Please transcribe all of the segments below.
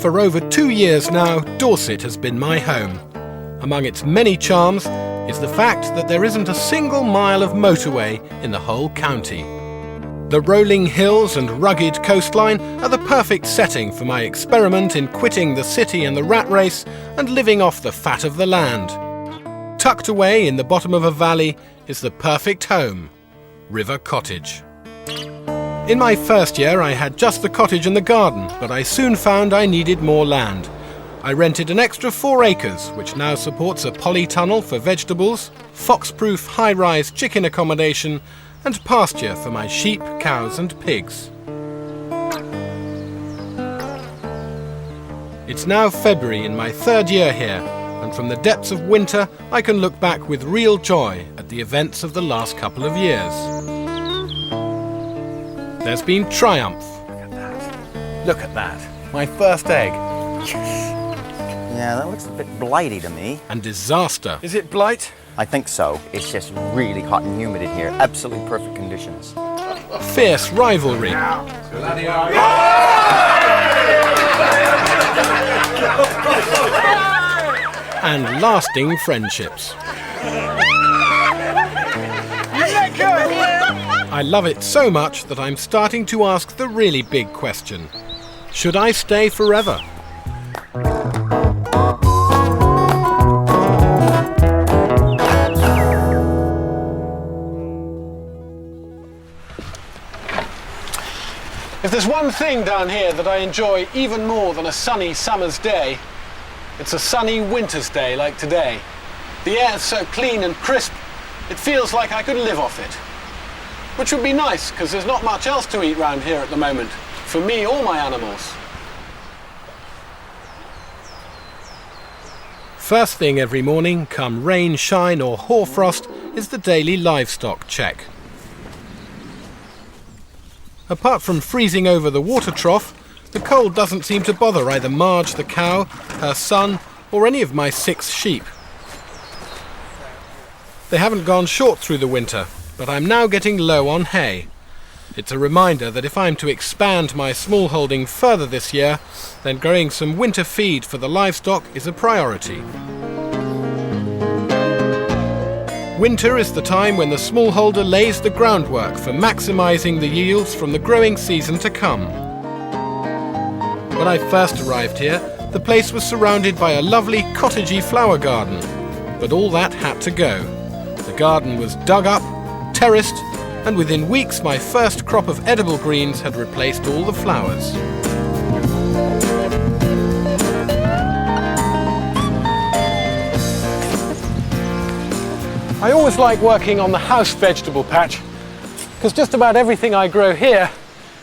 For over 2 years now, Dorset has been my home. Among its many charms is the fact that there isn't a single mile of motorway in the whole county. The rolling hills and rugged coastline are the perfect setting for my experiment in quitting the city and the rat race and living off the fat of the land. Tucked away in the bottom of a valley is the perfect home, River Cottage. In my first year I had just the cottage and the garden, but I soon found I needed more land. I rented an extra 4 acres, which now supports a polytunnel for vegetables, fox-proof high-rise chicken accommodation, and pasture for my sheep, cows and pigs. It's now February in my 3rd year here, and from the depths of winter I can look back with real joy at the events of the last couple of years. There's been triumph. Look at that. Look at that. My first egg. Yes. Yeah, that looks a bit blighty to me. And disaster. Is it blight? I think so. It's just really hot and humid in here. Absolutely perfect conditions. Fierce rivalry. And lasting friendships. I love it so much that I'm starting to ask the really big question. Should I stay forever? If there's one thing down here that I enjoy even more than a sunny summer's day, it's a sunny winter's day like today. The air's so clean and crisp, it feels like I could live off it. Which would be nice, because there's not much else to eat round here at the moment, for me or my animals. First thing every morning, come rain, shine or hoarfrost, is the daily livestock check. Apart from freezing over the water trough, the cold doesn't seem to bother either Marge the cow, her son, or any of my 6 sheep. They haven't gone short through the winter, but I'm now getting low on hay. It's a reminder that if I'm to expand my small holding further this year, then growing some winter feed for the livestock is a priority. Winter is the time when the smallholder lays the groundwork for maximising the yields from the growing season to come. When I first arrived here, the place was surrounded by a lovely cottagey flower garden, but all that had to go. The garden was dug up, terraced, and within weeks my first crop of edible greens had replaced all the flowers. I always like working on the house vegetable patch because just about everything I grow here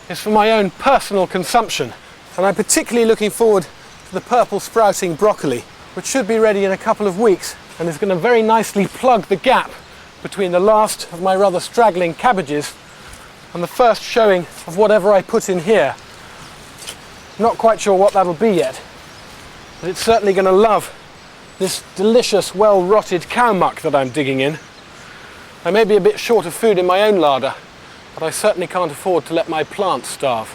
is for my own personal consumption, and I'm particularly looking forward to the purple sprouting broccoli, which should be ready in a couple of weeks and is going to very nicely plug the gap between the last of my rather straggling cabbages and the first showing of whatever I put in here. Not quite sure what that'll be yet, but it's certainly going to love this delicious, well-rotted cow muck that I'm digging in. I may be a bit short of food in my own larder, but I certainly can't afford to let my plants starve.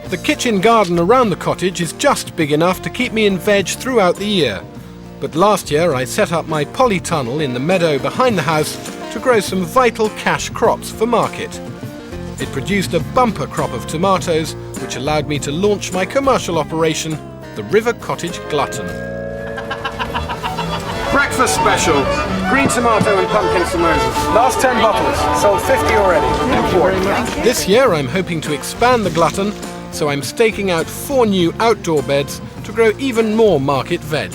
The kitchen garden around the cottage is just big enough to keep me in veg throughout the year. But last year I set up my polytunnel in the meadow behind the house to grow some vital cash crops for market. It produced a bumper crop of tomatoes, which allowed me to launch my commercial operation, the River Cottage Glutton. Breakfast special, green tomato and pumpkin samosas. Last 10 bottles, sold 50 already. Thank you very much. This year I'm hoping to expand the Glutton, so I'm staking out 4 new outdoor beds to grow even more market veg.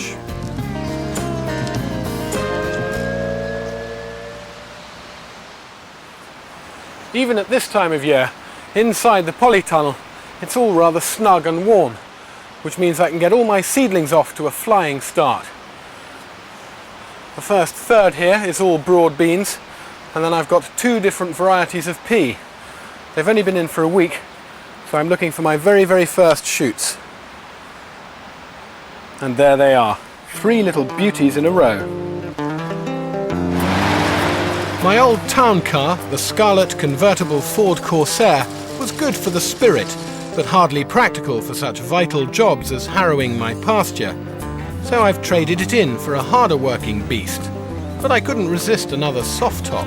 Even at this time of year, inside the polytunnel, it's all rather snug and warm, which means I can get all my seedlings off to a flying start. The first third here is all broad beans, and then I've got 2 different varieties of pea. They've only been in for a week, so I'm looking for my very, very first shoots. And there they are, 3 little beauties in a row. My old town car, the scarlet convertible Ford Corsair, was good for the spirit, but hardly practical for such vital jobs as harrowing my pasture. So I've traded it in for a harder working beast. But I couldn't resist another soft top.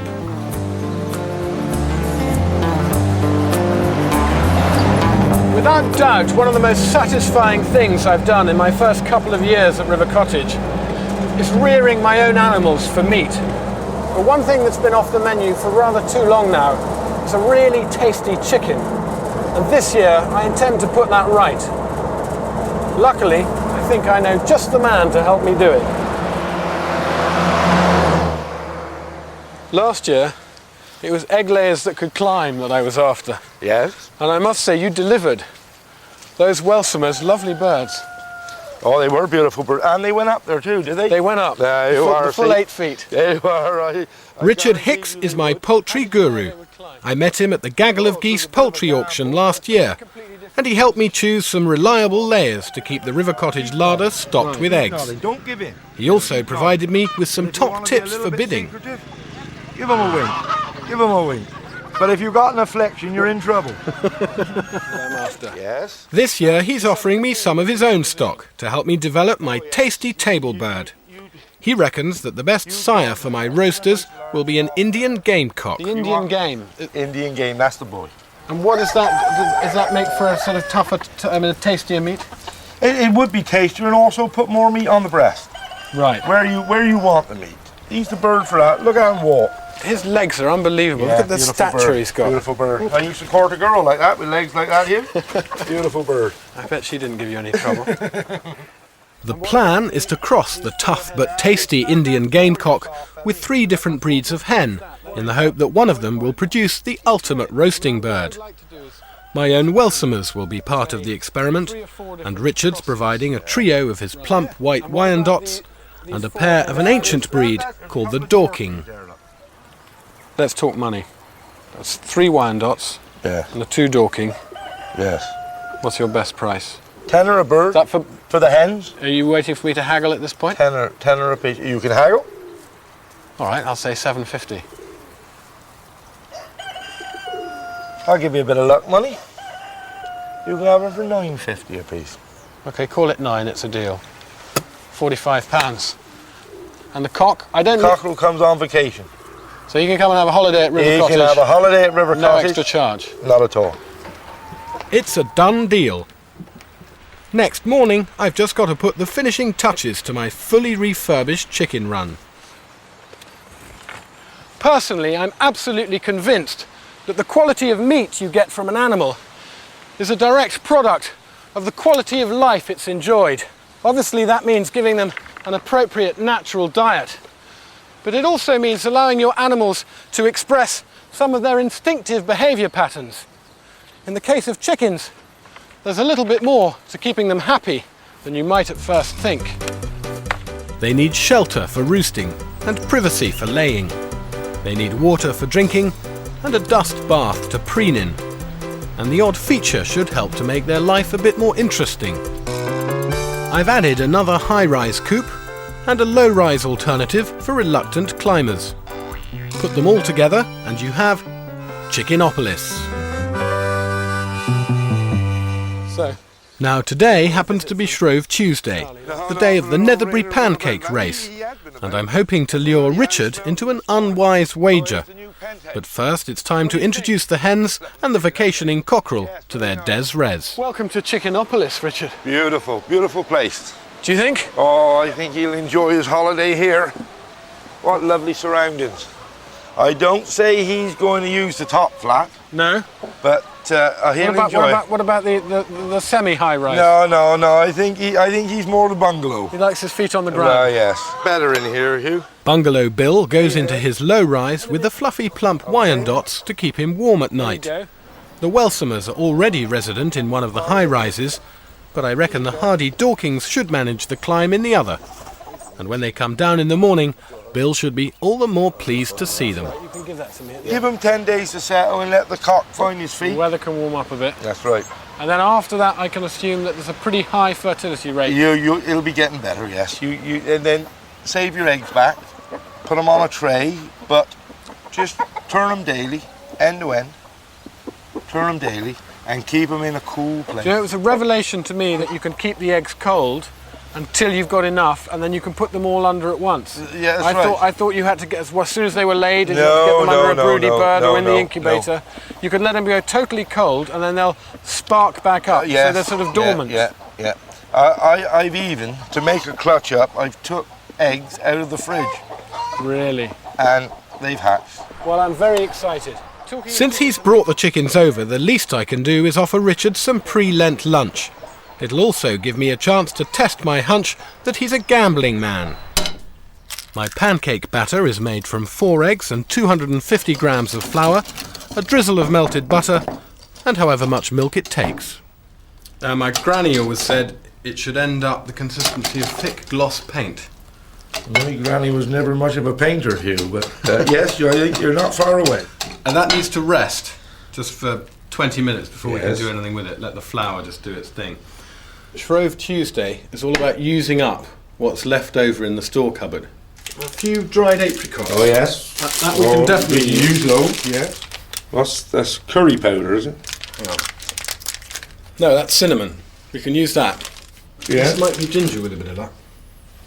Without doubt, one of the most satisfying things I've done in my first couple of years at River Cottage is rearing my own animals for meat. But one thing that's been off the menu for rather too long now is a really tasty chicken. And this year I intend to put that right. Luckily, I think I know just the man to help me do it. Last year, it was egg layers that could climb that I was after. Yes. And I must say, you delivered. Those Welsumers, lovely birds. Oh, they were beautiful birds. And they went up there too, did they? They went up. There you are. The full 8 feet. There you are. Richard Hicks is my poultry guru. I met him at the Gaggle of Geese poultry auction last year, and he helped me choose some reliable layers to keep the River Cottage larder stocked with eggs. Don't give in. He also provided me with some top tips for bidding. Give them a wink. Give them a wink. But if you've got an affliction, you're in trouble. Yes. This year he's offering me some of his own stock to help me develop my tasty table bird. He reckons that the best sire for my roasters will be an Indian gamecock. The Indian game? Indian game, that's the boy. And what is that? Does that make for a sort of tougher, tastier meat? It would be tastier and also put more meat on the breast. Right. Where you want the meat. He's the bird for that. Look at him walk. His legs are unbelievable. Yeah, look at the stature he's got. Beautiful bird. I used to court a girl like that with legs like that here. Beautiful bird. I bet she didn't give you any trouble. The plan is to cross the tough but tasty Indian gamecock with 3 different breeds of hen, in the hope that one of them will produce the ultimate roasting bird. My own Welsumers will be part of the experiment, and Richard's providing a trio of his plump white Wyandottes and a pair of an ancient breed called the Dorking. Let's talk money. That's 3 Wyandottes and a 2 Dorking. Yes. What's your best price? Tenner a bird. Is that for the hens? Are you waiting for me to haggle at this point? Tenner a piece. You can haggle? All right, I'll say 750. I'll give you a bit of luck money. You can have it for 9.50 a piece. Okay, call it 9, it's a deal. £45. And the cock? I don't know. Cockerel comes on vacation. So you can come and have a holiday at River Cottage? You can have a holiday at River Cottage. No extra charge? Not at all. It's a done deal. Next morning, I've just got to put the finishing touches to my fully refurbished chicken run. Personally, I'm absolutely convinced that the quality of meat you get from an animal is a direct product of the quality of life it's enjoyed. Obviously, that means giving them an appropriate natural diet. But it also means allowing your animals to express some of their instinctive behaviour patterns. In the case of chickens, there's a little bit more to keeping them happy than you might at first think. They need shelter for roosting and privacy for laying. They need water for drinking and a dust bath to preen in. And the odd feature should help to make their life a bit more interesting. I've added another high-rise coop and a low-rise alternative for reluctant climbers. Put them all together and you have Chickenopolis. Now today happens to be Shrove Tuesday, the day of the Netherbury Pancake Race, and I'm hoping to lure Richard into an unwise wager. But first it's time to introduce the hens and the vacationing cockerel to their des res. Welcome to Chickenopolis, Richard. Beautiful, beautiful place. Do you think? Oh, I think he'll enjoy his holiday here. What lovely surroundings. I don't say he's going to use the top flat. No. But he'll enjoy it. What about the semi-high rise? No. I think he's more the bungalow. He likes his feet on the ground. Oh, yes. Better in here, Hugh. Bungalow Bill goes into his low rise with the fluffy plump Wyandottes to keep him warm at night. The Welsumers are already resident in one of the high rises, but I reckon the hardy Dorkings should manage the climb in the other. And when they come down in the morning, Bill should be all the more pleased to see them. You can give that to me. Give him 10 days to settle and let the cock find his feet. The weather can warm up a bit. That's right. And then after that, I can assume that there's a pretty high fertility rate. It'll be getting better, yes. And then save your eggs back, put them on a tray, but just turn them daily, end to end. Turn them daily, and keep them in a cool place. Do you know, it was a revelation to me that you can keep the eggs cold until you've got enough, and then you can put them all under at once. Yeah, that's right. I thought you had to get, as soon as they were laid, and you had to get them under a broody bird or in the incubator. You could let them go totally cold, and then they'll spark back up. Yes. So they're sort of dormant. Yeah. I've even, to make a clutch up, I've took eggs out of the fridge. Really? And they've hatched. Well, I'm very excited. Since he's brought the chickens over, the least I can do is offer Richard some pre-Lent lunch. It'll also give me a chance to test my hunch that he's a gambling man. My pancake batter is made from 4 eggs and 250 grams of flour, a drizzle of melted butter, and however much milk it takes. My granny always said it should end up the consistency of thick gloss paint. My granny was never much of a painter, Hugh, but yes, I think you're not far away. And that needs to rest just for 20 minutes before we can do anything with it. Let the flour just do its thing. Shrove Tuesday is all about using up what's left over in the store cupboard. A few dried apricots. Oh, yes. That we can definitely use. Those, yeah. That's curry powder, is it? Oh. No, that's cinnamon. We can use that. Yeah. This might be ginger with a bit of luck.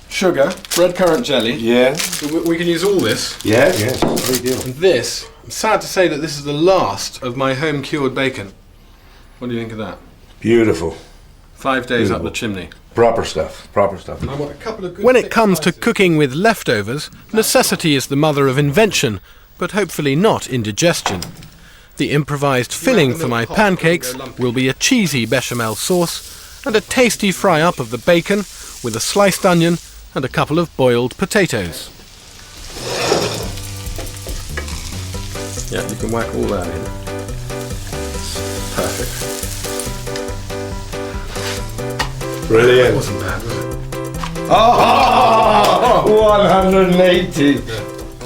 Sugar, red currant jelly. Yeah. So we can use all this. Yeah, yes. Very good. And this, I'm sad to say that this is the last of my home cured bacon. What do you think of that? Beautiful. 5 days up the chimney. Proper stuff. I want a couple of good. When it comes to cooking with leftovers, necessity is the mother of invention, but hopefully not indigestion. The improvised filling for my pancakes will be a cheesy bechamel sauce and a tasty fry-up of the bacon with a sliced onion and a couple of boiled potatoes. Yeah, you can whack all that in. Perfect. Brilliant. That wasn't bad, was it? Oh, 180.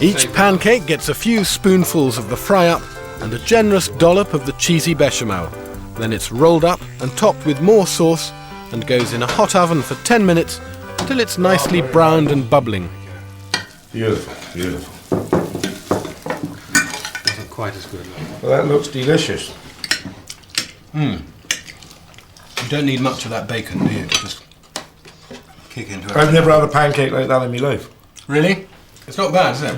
Each pancake gets a few spoonfuls of the fry-up and a generous dollop of the cheesy bechamel. Then it's rolled up and topped with more sauce and goes in a hot oven for 10 minutes till it's nicely browned and bubbling. Beautiful, beautiful. Isn't quite as good. Well, that looks delicious. You don't need much of that bacon, do you? Just kick into it. I've never had a pancake like that in my life. Really? It's not bad, is it?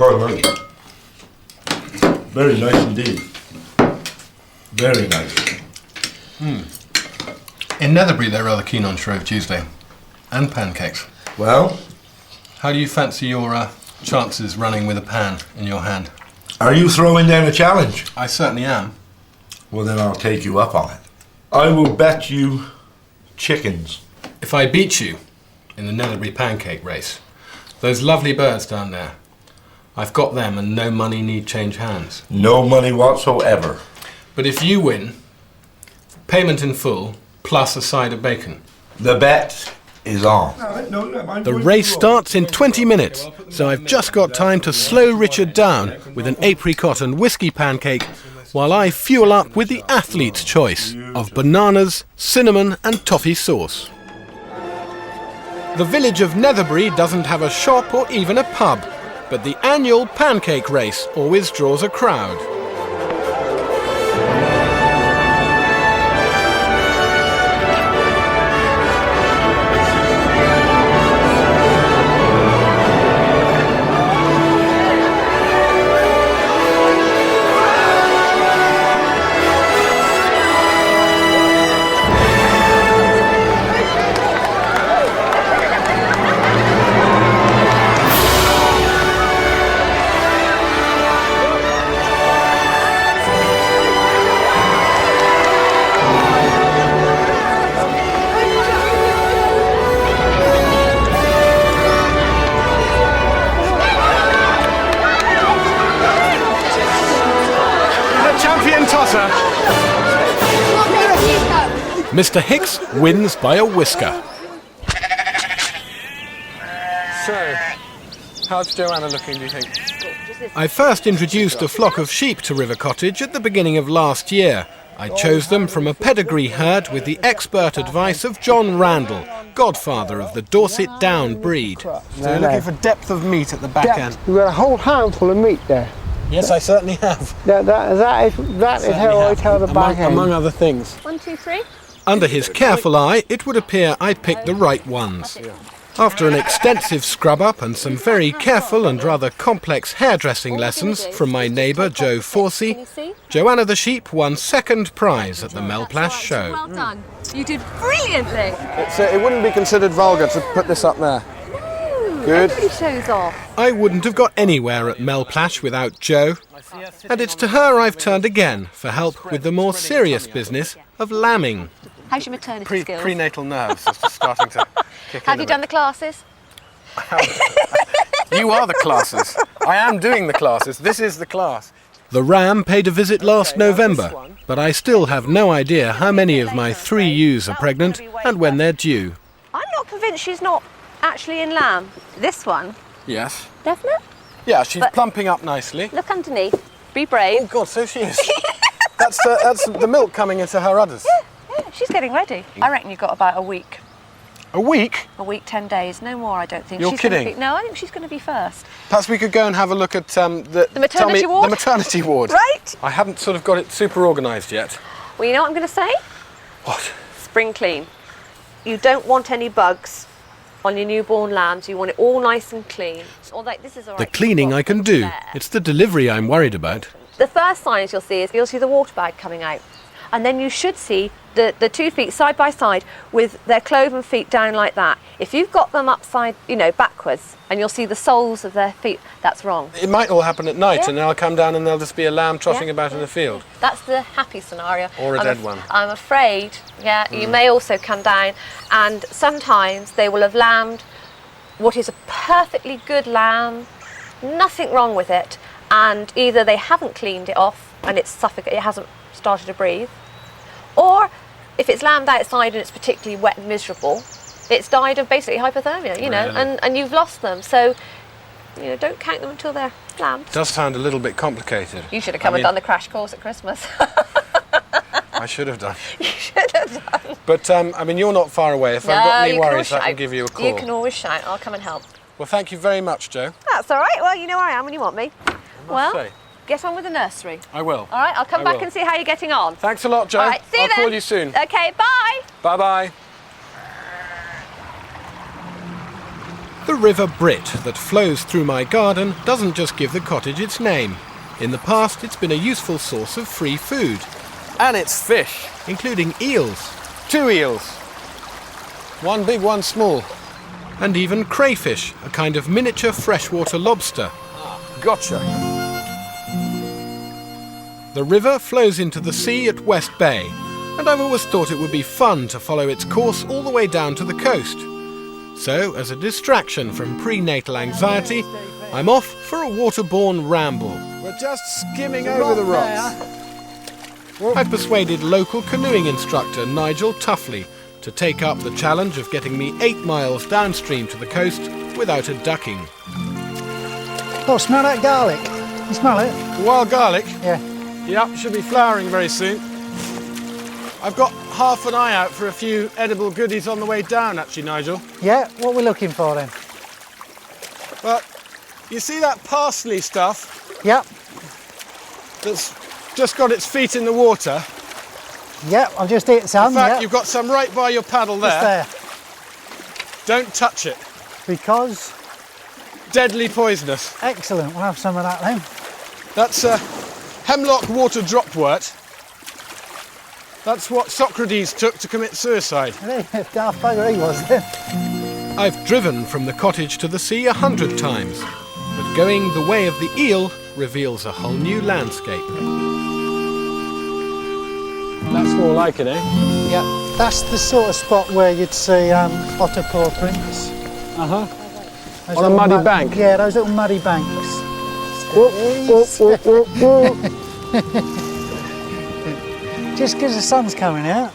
Very nice indeed. Very nice. In Netherbury, they're rather keen on Shrove Tuesday. And pancakes. Well? How do you fancy your chances running with a pan in your hand? Are you throwing down a challenge? I certainly am. Well, then I'll take you up on it. I will bet you chickens. If I beat you in the Netherbury pancake race, those lovely birds down there, I've got them and no money need change hands. No money whatsoever. But if you win, payment in full plus a side of bacon. The bet is on. The race starts in 20 minutes, so I've just got time to slow Richard down with an apricot and whiskey pancake while I fuel up with the athlete's choice of bananas, cinnamon and toffee sauce. The village of Netherbury doesn't have a shop or even a pub, but the annual pancake race always draws a crowd. Mr. Hicks wins by a whisker. So, how's Joanna looking, do you think? I first introduced a flock of sheep to River Cottage at the beginning of last year. I chose them from a pedigree herd with the expert advice of John Randall, godfather of the Dorset Down breed. So you're looking for depth of meat at the back end. We've got a whole handful of meat there. Yes, I certainly have. That is how I tell the back end. Among other things. 1, 2, 3. Under his careful eye, it would appear I picked the right ones. After an extensive scrub-up and some very careful and rather complex hairdressing lessons from my neighbour Joe Forsey, Joanna the sheep won second prize at the Melplash show. Well done. You did brilliantly. It wouldn't be considered vulgar to put this up there. No, Good. everybody shows off. I wouldn't have got anywhere at Melplash without Joe, and it's to her I've turned again for help with the more serious business of lambing. How's your maternity skills? Prenatal nerves are just starting to kick in. Have you done the classes? You are the classes. I am doing the classes. This is the class. The ram paid a visit last November, but I still have no idea how many of my 3 ewes are pregnant and when they're due. I'm not convinced she's not actually in lamb. This one. Yes. Definite? Yeah, she's plumping up nicely. Look underneath. Be brave. Oh God, so she is. That's the milk coming into her udders. Yeah, she's getting ready. I reckon you've got about a week. A week? A week, 10 days. No more, I don't think. You're she's gonna kidding? No, I think she's going to be first. Perhaps we could go and have a look at the maternity ward? The maternity ward. Right? I haven't sort of got it super organised yet. Well, you know what I'm going to say? What? Spring clean. You don't want any bugs on your newborn lambs. You want it all nice and clean. This is all right. The cleaning I can do. It's the delivery I'm worried about. The first signs you'll see is you'll see the water bag coming out. And then you should see the 2 feet side by side with their cloven feet down like that. If you've got them upside, backwards, and you'll see the soles of their feet, that's wrong. It might all happen at night, Yeah. and then I'll come down and there'll just be a lamb trotting about in the field. That's the happy scenario. Or a dead one. I'm afraid, you may also come down, and sometimes they will have lambed what is a perfectly good lamb, nothing wrong with it, and either they haven't cleaned it off and it's suffocated, it hasn't started to breathe, or if it's lambed outside and it's particularly wet and miserable, it's died of basically hypothermia, Really? and you've lost them. So, don't count them until they're lambed. It does sound a little bit complicated. You should have come and done the crash course at Christmas. I should have done. You should have done. But, you're not far away. If I've got any worries, I can give you a call. You can always shout. I'll come and help. Well, thank you very much, Joe. That's all right. Well, you know where I am when you want me. Well, say. get on with the nursery. I will. All right, I'll come back and see how you're getting on. Thanks a lot, Joe. All right, see you I'll then. call you soon. Okay, bye. Bye-bye. The River Brit that flows through my garden doesn't just give the cottage its name. In the past, it's been a useful source of free food, And it's fish. including eels 2 eels. One big, one small. and even crayfish, a kind of miniature freshwater lobster. Gotcha. The river flows into the sea at West Bay, and I've always thought it would be fun to follow its course all the way down to the coast. So, as a distraction from prenatal anxiety, I'm off for a waterborne ramble. We're just skimming over the rocks. I've persuaded local canoeing instructor Nigel Tuffley to take up the challenge of getting me 8 miles downstream to the coast without a ducking. Oh, smell that garlic. You smell it? Wild garlic? Yeah. Yep, should be flowering very soon. I've got half an eye out for a few edible goodies on the way down, actually, Nigel. Yeah, what are we looking for then? But you see that parsley stuff Yep. that's just got its feet in the water? Yep, I've just eaten some. In fact, yep. you've got some right by your paddle Just there. there. Don't touch it. Because, Deadly poisonous. excellent, we'll have some of that then. That's hemlock water dropwort. That's what Socrates took to commit suicide. Daft bugger he was then. I've driven from the cottage to the sea 100 times, but going the way of the eel reveals a whole new landscape. That's more like it, eh? Yep, that's the sort of spot where you'd see otter paw prints. Uh-huh. Those On a little muddy bank? Yeah, those little muddy banks. Just because the sun's coming out.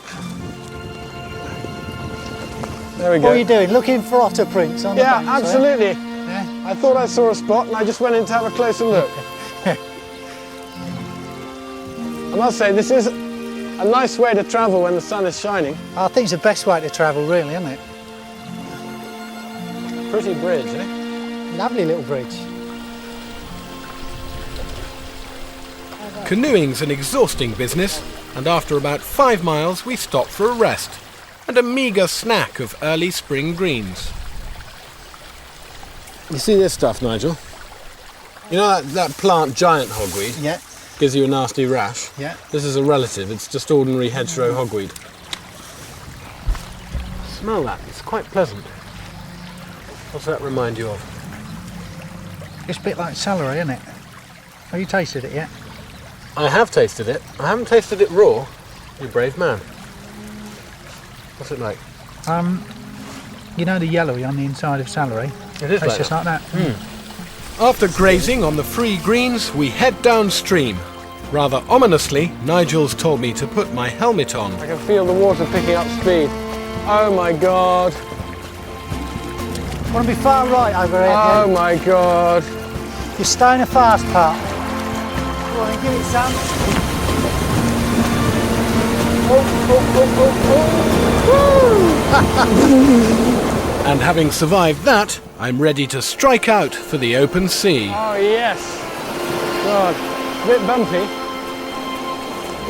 There we go. What are you doing? Looking for otter prints on the Yeah, banks, are you? absolutely. Yeah. I thought I saw a spot and I just went in to have a closer look. I must say, this is a nice way to travel when the sun is shining. I think it's the best way to travel, really, isn't it? Pretty bridge, eh? Lovely little bridge. Canoeing's an exhausting business, and after about 5 miles we stop for a rest and a meagre snack of early spring greens. You see this stuff, Nigel? You know that plant giant hogweed? Yeah. Gives you a nasty rash? Yeah. This is a relative, it's just ordinary hedgerow hogweed. Smell that, it's quite pleasant. What's that remind you of? It's a bit like celery, isn't it? Have you tasted it yet? I have tasted it. I haven't tasted it raw. You brave man. What's it like? You know the yellowy on the inside of celery? It is Tastes just like that. After grazing on the free greens, we head downstream. Rather ominously, Nigel's told me to put my helmet on. I can feel the water picking up speed. Oh my God. Want to be far right over here? Oh my God. You're staying a fast part. Go on, give it some. And having survived that, I'm ready to strike out for the open sea. Oh yes. God, a bit bumpy.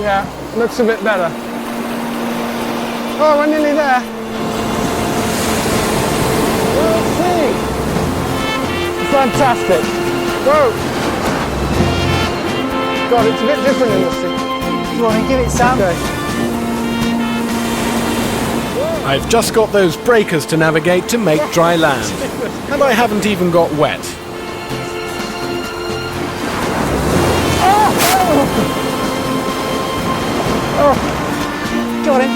Yeah, looks a bit better. Oh, we're nearly there. Let's see. Fantastic. Whoa. God, it's a bit different in the sea. Go on, give it some. Okay. I've just got those breakers to navigate to make dry land. And I haven't even got wet. Got it.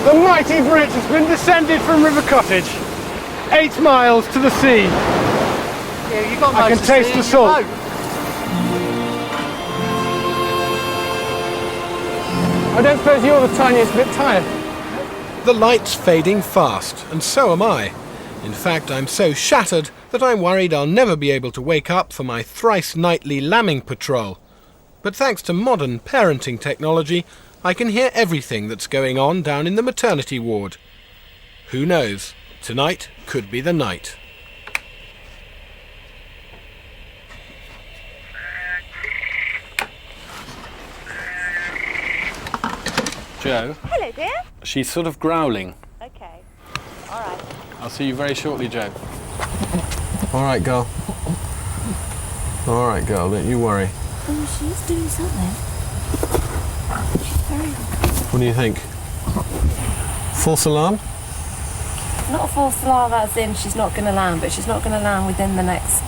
The mighty bridge has been descended from River Cottage. 8 miles to the sea. Yeah, you got I can most of taste sea the in salt. your boat. I don't suppose you're the tiniest bit tired. The light's fading fast, and so am I. In fact, I'm so shattered that I'm worried I'll never be able to wake up for my thrice nightly lambing patrol. But thanks to modern parenting technology, I can hear everything that's going on down in the maternity ward. Who knows? Tonight could be the night. Joe? Hello, dear. She's sort of growling. Okay. All right. I'll see you very shortly, Joe. All right, girl. All right, girl, don't you worry. Oh, she's doing something. She's very uncomfortable. What do you think? False alarm? Not a false alarm as in she's not going to land, but she's not going to land within the next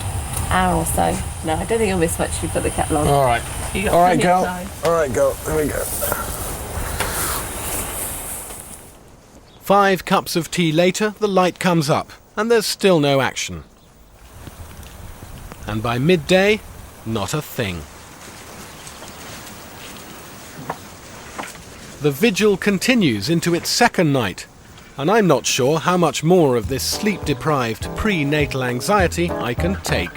hour or so. No, I don't think you'll miss much if you put the kettle on. All right. You got All right, plenty of girl. time. All right, girl. Here we go. 5 cups of tea later, the light comes up, and there's still no action. And by midday, not a thing. The vigil continues into its second night, and I'm not sure how much more of this sleep-deprived prenatal anxiety I can take.